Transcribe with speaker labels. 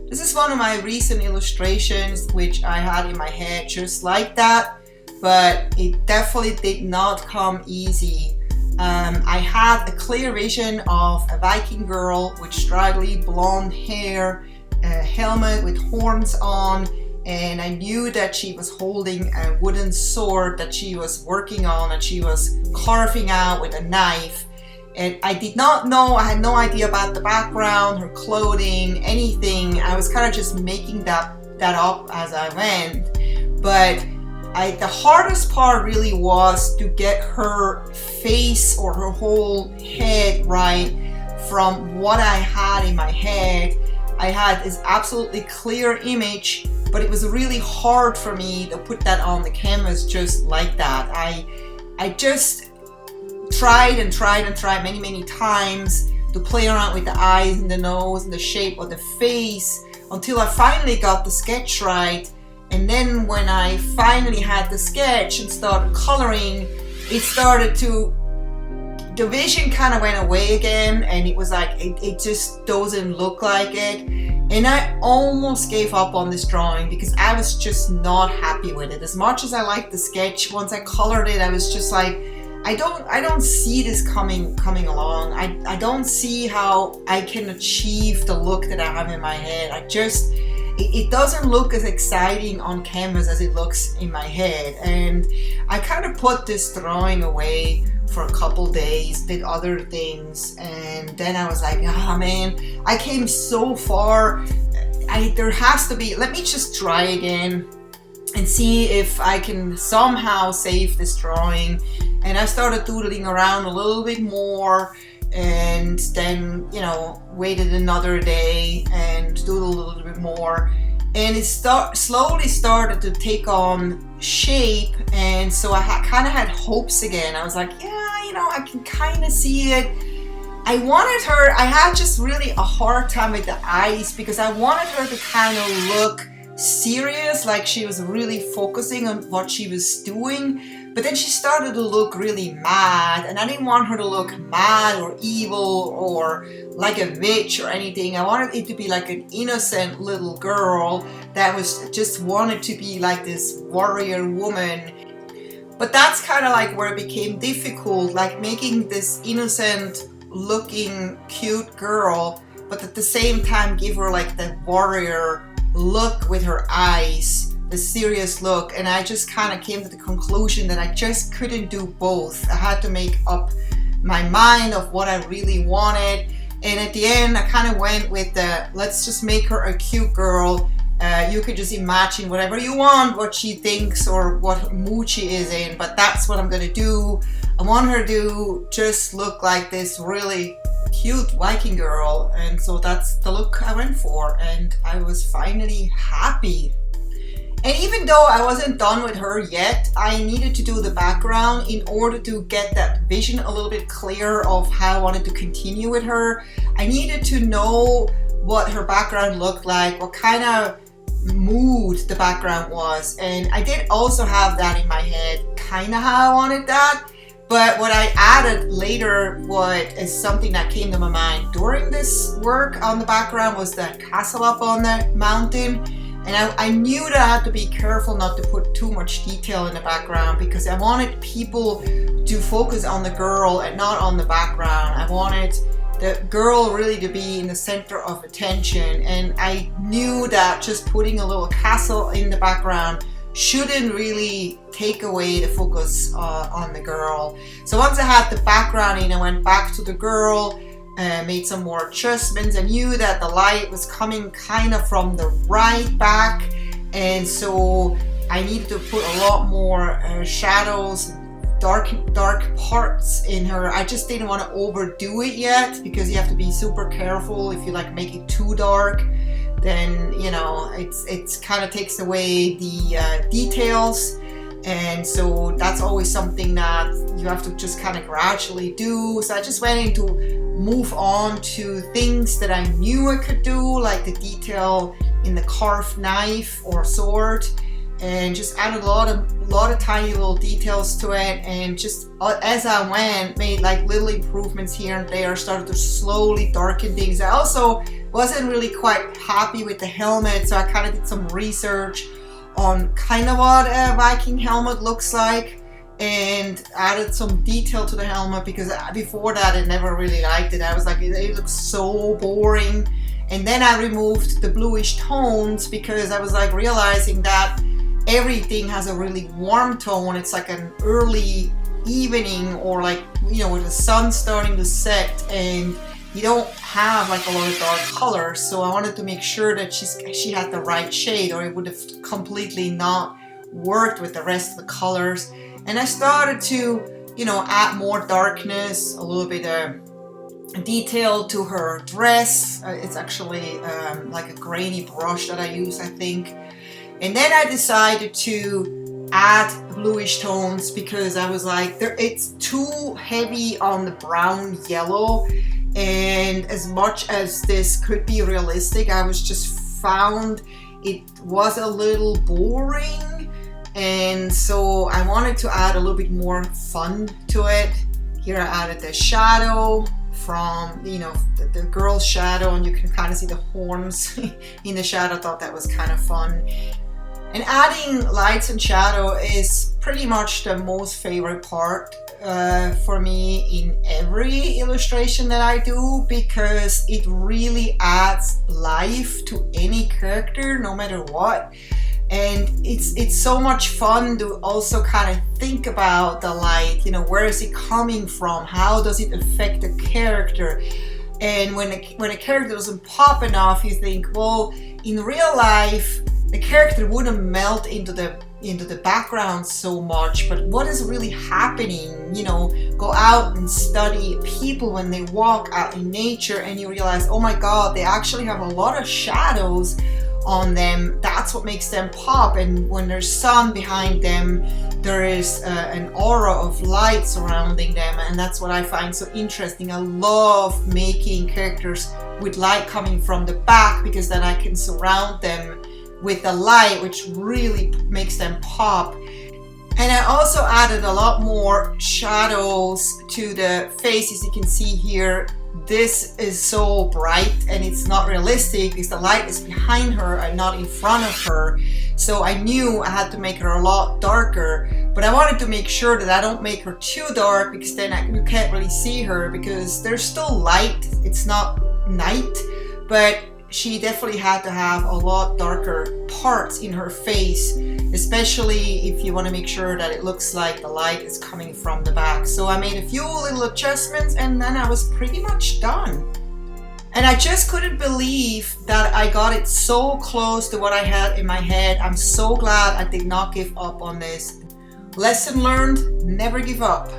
Speaker 1: This is one of my recent illustrations which I had in my head just like that, but it definitely did not come easy. I had a clear vision of a Viking girl with straggly blonde hair, a helmet with horns on, and I knew that she was holding a wooden sword that she was working on and she was carving out with a knife. And I did not know, I had no idea about the background, her clothing, anything. I was kind of just making that up as I went. But the hardest part really was to get her face or her whole head right from what I had in my head. I had this absolutely clear image, but it was really hard for me to put that on the canvas just like that. I just tried many times to play around with the eyes and the nose and the shape of the face until I finally got the sketch right. And then when I finally had the sketch and started coloring, the vision kind of went away again, and it was like it just doesn't look like it. And I almost gave up on this drawing because I was just not happy with it. As much as I liked the sketch, once I colored it, I was just like, I don't see this coming along. I don't see how I can achieve the look that I have in my head. It doesn't look as exciting on canvas as it looks in my head. And I kind of put this drawing away for a couple days, did other things, and then I was like, man, I came so far. There has to be, let me just try again and see if I can somehow save this drawing. And I started doodling around a little bit more, and then, waited another day and doodled a little bit more. And it slowly started to take on shape, and so I kind of had hopes again. I was like, I can kind of see it. I had just really a hard time with the eyes because I wanted her to kind of look serious, like she was really focusing on what she was doing. But then she started to look really mad, and I didn't want her to look mad or evil or like a witch or anything. I wanted it to be like an innocent little girl that was just wanted to be like this warrior woman. But that's kind of like where it became difficult, like making this innocent looking cute girl, but at the same time give her like the warrior look with her eyes, the serious look. And I just kind of came to the conclusion that I just couldn't do both. I had to make up my mind of what I really wanted. And at the end, I kind of went with let's just make her a cute girl. You could just imagine whatever you want, what she thinks or what mood she is in, but that's what I'm gonna do. I want her to just look like this really cute Viking girl, and so that's the look I went for, and I was finally happy. And even though I wasn't done with her yet, I needed to do the background in order to get that vision a little bit clearer of how I wanted to continue with her. I needed to know what her background looked like, what kind of mood the background was, and I did also have that in my head, kind of how I wanted that. But what I added later, what is something that came to my mind during this work on the background, was the castle up on the mountain. And I knew that I had to be careful not to put too much detail in the background because I wanted people to focus on the girl and not on the background. I wanted the girl really to be in the center of attention. And I knew that just putting a little castle in the background shouldn't really take away the focus on the girl. So once I had the background in, I went back to the girl, made some more adjustments. I knew that the light was coming kind of from the right back, and so I needed to put a lot more shadows, dark parts in her. I just didn't want to overdo it yet because you have to be super careful. If you like make it too dark, then it's kind of takes away the details. And so that's always something that you have to just kind of gradually do. So I just went into move on to things that I knew I could do, like the detail in the carved knife or sword, and just added a lot of tiny little details to it. And just as I went, made like little improvements here and there, started to slowly darken things. I also wasn't really quite happy with the helmet, so I kind of did some research on kind of what a Viking helmet looks like and added some detail to the helmet, because before that I never really liked it. I was like, it looks so boring. And then I removed the bluish tones because I was like realizing that everything has a really warm tone. It's like an early evening, or like, you know, with the sun starting to set, and you don't have like a lot of dark colors. So I wanted to make sure that she had the right shade, or it would have completely not worked with the rest of the colors. And I started to, you know, add more darkness, a little bit of detail to her dress. It's actually like a grainy brush that I use, I think. And then I decided to add bluish tones because I was like, it's too heavy on the brown yellow. And as much as this could be realistic, I was just found it was a little boring. And so I wanted to add a little bit more fun to it. Here I added the shadow from, you know, the girl's shadow, and you can kind of see the horns in the shadow. I thought that was kind of fun. And adding lights and shadow is pretty much the most favorite part for me in every illustration that I do, because it really adds life to any character, no matter what. And it's so much fun to also kind of think about the light, you know, where is it coming from? How does it affect the character? And when a character doesn't pop enough, you think, well, in real life, the character wouldn't melt into the background so much, but what is really happening? You know, go out and study people when they walk out in nature, and you realize, oh my God, they actually have a lot of shadows on them. That's what makes them pop. And when there's sun behind them, there is an aura of light surrounding them, and that's what I find so interesting. I love making characters with light coming from the back, because then I can surround them with the light, which really makes them pop. And I also added a lot more shadows to the face. As you can see here, this is so bright and it's not realistic because the light is behind her and not in front of her. So I knew I had to make her a lot darker, but I wanted to make sure that I don't make her too dark, because then you can't really see her, because there's still light. It's not night, but she definitely had to have a lot darker parts in her face, especially if you want to make sure that it looks like the light is coming from the back. So I made a few little adjustments, and then I was pretty much done. And I just couldn't believe that I got it so close to what I had in my head. I'm so glad I did not give up on this. Lesson learned, never give up.